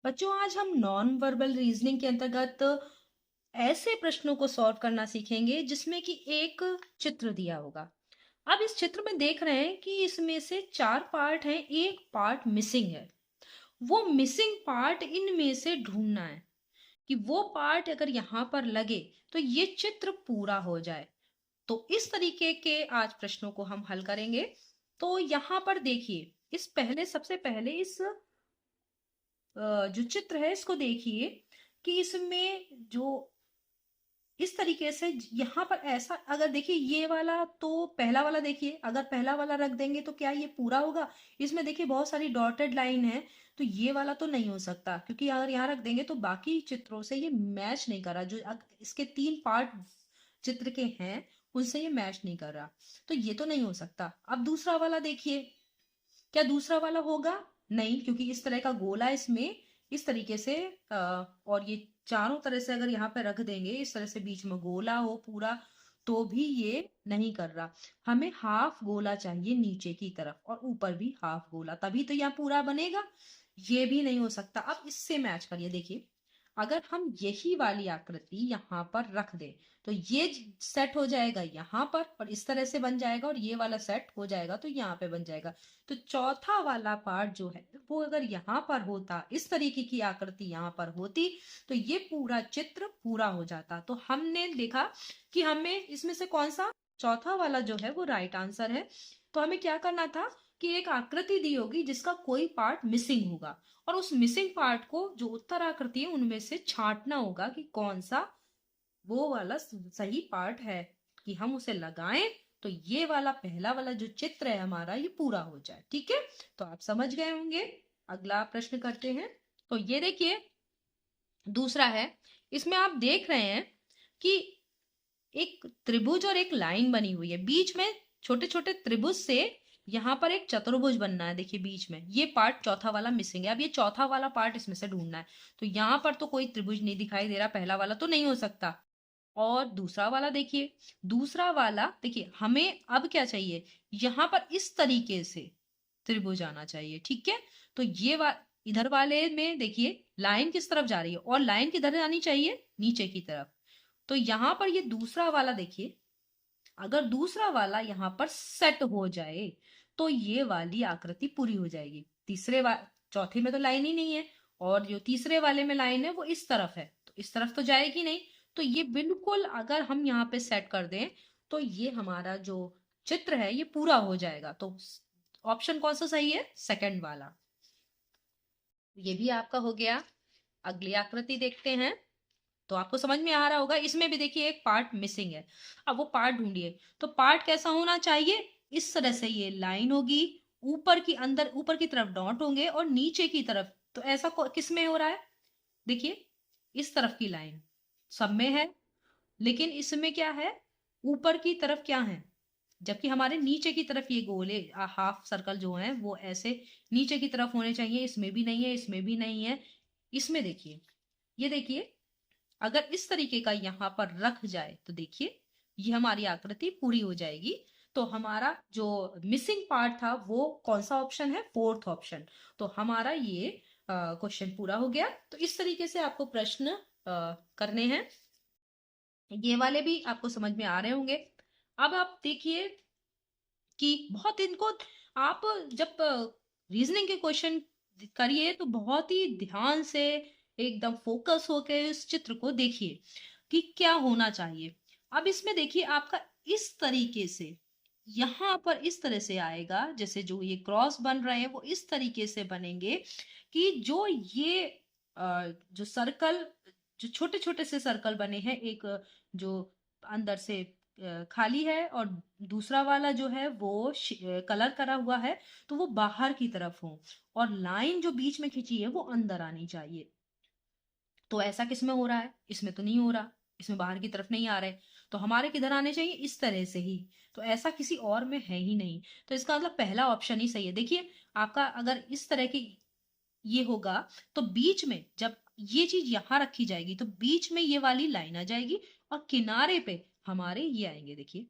बच्चों, आज हम नॉन वर्बल रीजनिंग के अंतर्गत ऐसे प्रश्नों को सॉल्व करना सीखेंगे जिसमें कि एक चित्र दिया होगा। अब इस चित्र में देख रहे हैं कि इसमें से 4 पार्ट हैं, एक पार्ट मिसिंग है। वो मिसिंग पार्ट इनमें से ढूंढना है कि वो पार्ट अगर यहाँ पर लगे तो ये चित्र पूरा हो जाए। तो इस तरीके के आज प्रश्नों को हम हल करेंगे। तो यहाँ पर देखिए, इस पहले सबसे पहले इस जो चित्र है इसको देखिए कि इसमें जो इस तरीके से यहाँ पर ऐसा अगर देखिए, ये वाला तो पहला वाला देखिए, अगर पहला वाला रख देंगे तो क्या ये पूरा होगा? इसमें देखिए बहुत सारी डॉटेड लाइन है, तो ये वाला तो नहीं हो सकता, क्योंकि अगर यहाँ रख देंगे तो बाकी चित्रों से ये मैच नहीं कर रहा। जो इसके 3 पार्ट चित्र के हैं उनसे ये मैच नहीं कर रहा, तो ये तो नहीं हो सकता। अब दूसरा वाला देखिए, क्या दूसरा वाला होगा? नहीं, क्योंकि इस तरह का गोला इसमें इस तरीके से और ये चारों तरह से अगर यहाँ पे रख देंगे, इस तरह से बीच में गोला हो पूरा, तो भी ये नहीं कर रहा। हमें हाफ गोला चाहिए नीचे की तरफ और ऊपर भी हाफ गोला, तभी तो यहाँ पूरा बनेगा। ये भी नहीं हो सकता। अब इससे मैच करिए, देखिए अगर हम यही वाली आकृति यहाँ पर रख दें तो ये सेट हो जाएगा यहाँ पर और इस तरह से बन जाएगा, और ये वाला सेट हो जाएगा तो यहाँ पे बन जाएगा। तो चौथा वाला पार्ट जो है वो अगर यहाँ पर होता, इस तरीके की आकृति यहाँ पर होती, तो ये पूरा चित्र पूरा हो जाता। तो हमने देखा कि हमें इसमें से कौन सा चौथा वाला जो है वो राइट आंसर है। तो हमें क्या करना था कि एक आकृति दी होगी जिसका कोई पार्ट मिसिंग होगा, और उस मिसिंग पार्ट को जो उत्तर आकृति है उनमें से छांटना होगा कि कौन सा वो वाला सही पार्ट है, कि हम उसे लगाएं तो ये वाला पहला वाला जो चित्र है हमारा ये पूरा हो जाए। ठीक है, तो आप समझ गए होंगे। अगला प्रश्न करते हैं। तो ये देखिए, दूसरा है। इसमें आप देख रहे हैं कि एक त्रिभुज और एक लाइन बनी हुई है, बीच में छोटे छोटे त्रिभुज से यहाँ पर एक चतुर्भुज बनना है। देखिए बीच में ये पार्ट चौथा वाला मिसिंग है। अब ये चौथा वाला पार्ट इसमें से ढूंढना है। तो यहाँ पर तो कोई त्रिभुज नहीं दिखाई दे रहा, पहला वाला तो नहीं हो सकता। और दूसरा वाला देखिए, दूसरा वाला देखिए, हमें अब क्या चाहिए, यहाँ पर इस तरीके से त्रिभुज आना चाहिए। ठीक है, तो इधर वाले में देखिए लाइन किस तरफ जा रही है, और लाइन किधर आनी चाहिए, नीचे की तरफ। तो यहाँ पर ये दूसरा वाला देखिए, अगर दूसरा वाला यहाँ पर सेट हो जाए तो ये वाली आकृति पूरी हो जाएगी। चौथे में तो लाइन ही नहीं है, और जो तीसरे वाले में लाइन है वो इस तरफ है, तो इस तरफ तो जाएगी नहीं। तो ये बिल्कुल अगर हम यहाँ पे सेट कर दें तो ये हमारा जो चित्र है ये पूरा हो जाएगा। तो ऑप्शन कौन सा सही है? सेकंड वाला। ये भी आपका हो गया। अगली आकृति देखते हैं। तो आपको समझ में आ रहा होगा, इसमें भी देखिए एक पार्ट मिसिंग है। अब वो पार्ट ढूंढिए। तो पार्ट कैसा होना चाहिए? इस तरह से ये लाइन होगी, ऊपर की अंदर ऊपर की तरफ डॉट होंगे और नीचे की तरफ, तो ऐसा किस में हो रहा है? देखिए इस तरफ की लाइन सब में है, लेकिन इसमें क्या है, ऊपर की तरफ क्या है, जबकि हमारे नीचे की तरफ ये गोले हाफ सर्कल जो है वो ऐसे नीचे की तरफ होने चाहिए। इसमें भी नहीं है, इसमें भी नहीं है। इसमें देखिए, ये देखिए, अगर इस तरीके का यहाँ पर रख जाए तो देखिए ये हमारी आकृति पूरी हो जाएगी। तो हमारा जो मिसिंग पार्ट था वो कौन सा ऑप्शन है? Fourth option. तो हमारा ये क्वेश्चन पूरा हो गया। तो इस तरीके से आपको प्रश्न करने हैं। ये वाले भी आपको समझ में आ रहे होंगे। अब आप देखिए कि बहुत इनको आप जब रीजनिंग के क्वेश्चन करिए तो बहुत ही ध्यान से एकदम फोकस होके इस चित्र को देखिए कि क्या होना चाहिए। अब इसमें देखिए आपका इस तरीके से यहाँ पर इस तरह से आएगा, जैसे जो ये क्रॉस बन रहे हैं वो इस तरीके से बनेंगे कि जो ये जो सर्कल, जो छोटे छोटे से सर्कल बने हैं, एक जो अंदर से खाली है और दूसरा वाला जो है वो कलर करा हुआ है, तो वो बाहर की तरफ हो, और लाइन जो बीच में खींची है वो अंदर आनी चाहिए। तो ऐसा किसमें हो रहा है? इसमें तो नहीं हो रहा, इसमें बाहर की तरफ नहीं आ रहे। तो हमारे किधर आने चाहिए? इस तरह से ही। तो ऐसा किसी और में है ही नहीं। तो इसका मतलब पहला ऑप्शन ही सही है। देखिए आपका अगर इस तरह की ये होगा तो बीच में जब ये चीज यहाँ रखी जाएगी तो बीच में ये वाली लाइन आ जाएगी और किनारे पे हमारे ये आएंगे। देखिए,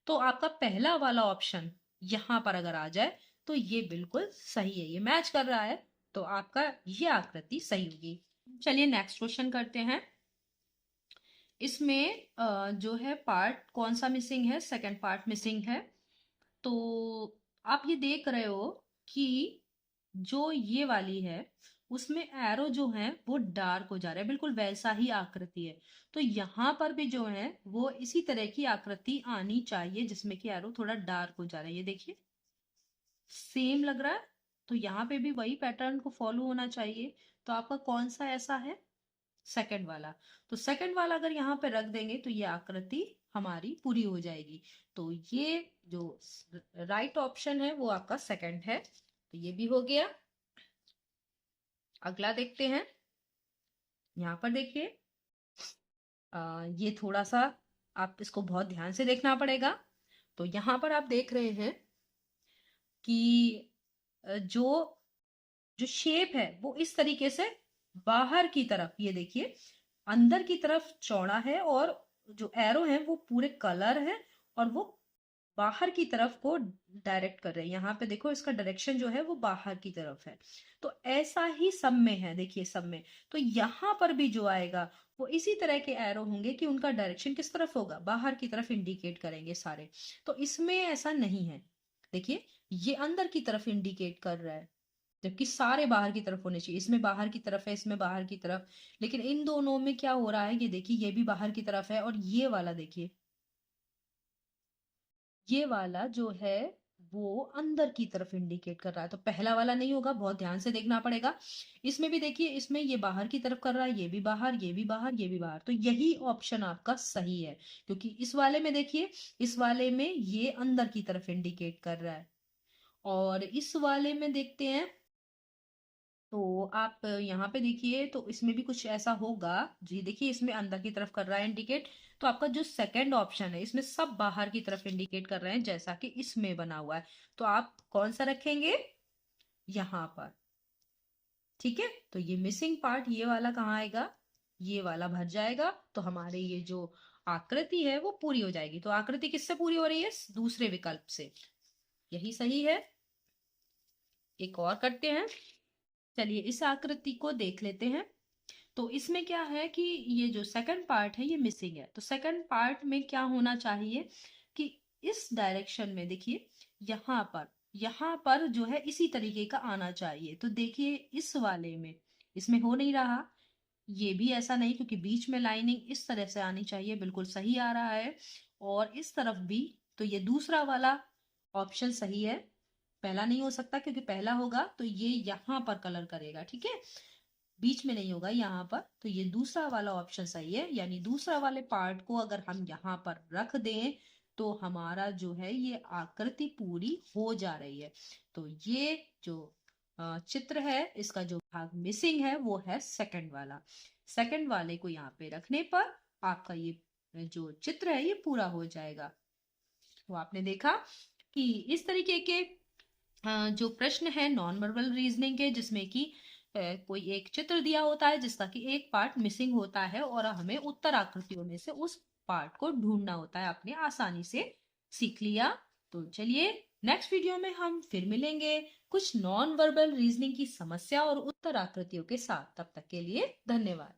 तो आपका पहला वाला ऑप्शन यहाँ पर अगर आ जाए तो ये बिल्कुल सही है, ये मैच कर रहा है। तो आपका ये आकृति सही होगी। चलिए नेक्स्ट क्वेश्चन करते हैं। इसमें जो है पार्ट कौन सा मिसिंग है, सेकंड पार्ट मिसिंग है। तो आप ये देख रहे हो कि जो ये वाली है उसमें एरो जो है वो डार्क हो जा रहा है, बिल्कुल वैसा ही आकृति है। तो यहाँ पर भी जो है वो इसी तरह की आकृति आनी चाहिए जिसमें कि एरो थोड़ा डार्क हो जा रहा है। ये देखिए सेम लग रहा है, तो यहाँ पे भी वही पैटर्न को फॉलो होना चाहिए। तो आपका कौन सा ऐसा है, सेकंड वाला। तो सेकंड वाला अगर यहाँ पे रख देंगे तो ये आकृति हमारी पूरी हो जाएगी। तो ये जो राइट ऑप्शन है वो आपका सेकंड है। तो ये भी हो गया। अगला देखते हैं। यहाँ पर देखिए ये थोड़ा सा आप इसको बहुत ध्यान से देखना पड़ेगा। तो यहाँ पर आप देख रहे हैं कि जो जो शेप है वो इस तरीके से बाहर की तरफ, ये देखिए अंदर की तरफ चौड़ा है और जो एरो है वो पूरे कलर है और वो बाहर की तरफ को डायरेक्ट कर रहे हैं। यहाँ पे देखो इसका डायरेक्शन जो है वो बाहर की तरफ है। तो ऐसा ही सब में है, देखिए सब में। तो यहाँ पर भी जो आएगा वो इसी तरह के एरो होंगे कि उनका डायरेक्शन किस तरफ होगा, बाहर की तरफ इंडिकेट करेंगे सारे। तो इसमें ऐसा नहीं है, देखिए ये अंदर की तरफ इंडिकेट कर रहा है जबकि सारे बाहर की तरफ होने चाहिए। इसमें बाहर की तरफ है, इसमें बाहर की तरफ, लेकिन इन दोनों में क्या हो रहा है, ये देखिए ये भी बाहर की तरफ है और ये वाला देखिए ये वाला जो है वो अंदर की तरफ इंडिकेट कर रहा है। तो पहला वाला नहीं होगा, बहुत ध्यान से देखना पड़ेगा। इसमें भी देखिए इसमें ये बाहर की तरफ कर रहा है, ये भी बाहर, ये भी बाहर, ये भी बाहर। तो यही ऑप्शन आपका सही है क्योंकि इस वाले में देखिए, इस वाले में ये अंदर की तरफ इंडिकेट कर रहा है और इस वाले में देखते हैं तो आप यहाँ पे देखिए तो इसमें भी कुछ ऐसा होगा। जी देखिए इसमें अंदर की तरफ कर रहा है इंडिकेट। तो आपका जो सेकंड ऑप्शन है इसमें सब बाहर की तरफ इंडिकेट कर रहे हैं जैसा कि इसमें बना हुआ है। तो आप कौन सा रखेंगे, यहाँ पर। ठीक है, तो ये मिसिंग पार्ट ये वाला कहाँ आएगा, ये वाला भर जाएगा। तो हमारे ये जो आकृति है वो पूरी हो जाएगी। तो आकृति किससे पूरी हो रही है, दूसरे विकल्प से। यही सही है। एक और करते हैं। चलिए इस आकृति को देख लेते हैं। तो इसमें क्या है कि ये जो सेकंड पार्ट है ये मिसिंग है। तो सेकंड पार्ट में क्या होना चाहिए कि इस डायरेक्शन में देखिए यहाँ पर जो है इसी तरीके का आना चाहिए। तो देखिए इस वाले में इसमें हो नहीं रहा, ये भी ऐसा नहीं क्योंकि बीच में लाइनिंग इस तरह से आनी चाहिए, बिल्कुल सही आ रहा है। और इस तरफ भी, तो ये दूसरा वाला ऑप्शन सही है, पहला नहीं हो सकता क्योंकि पहला होगा तो ये यहाँ पर कलर करेगा, ठीक है, बीच में नहीं होगा यहाँ पर। तो ये दूसरा वाला ऑप्शन सही है, यानी दूसरा वाले पार्ट को अगर हम यहाँ पर रख दें तो हमारा जो है ये आकृति पूरी हो जा रही है। तो ये जो चित्र है इसका जो भाग मिसिंग है वो है सेकंड वाला। सेकंड वाले को यहाँ पे रखने पर आपका ये जो चित्र है ये पूरा हो जाएगा। तो आपने देखा कि इस तरीके के जो प्रश्न है नॉन वर्बल रीजनिंग के, जिसमें कि कोई एक चित्र दिया होता है जिसका कि एक पार्ट मिसिंग होता है और हमें उत्तर आकृतियों में से उस पार्ट को ढूंढना होता है। आपने आसानी से सीख लिया। तो चलिए नेक्स्ट वीडियो में हम फिर मिलेंगे कुछ नॉन वर्बल रीजनिंग की समस्या और उत्तर आकृतियों के साथ। तब तक के लिए धन्यवाद।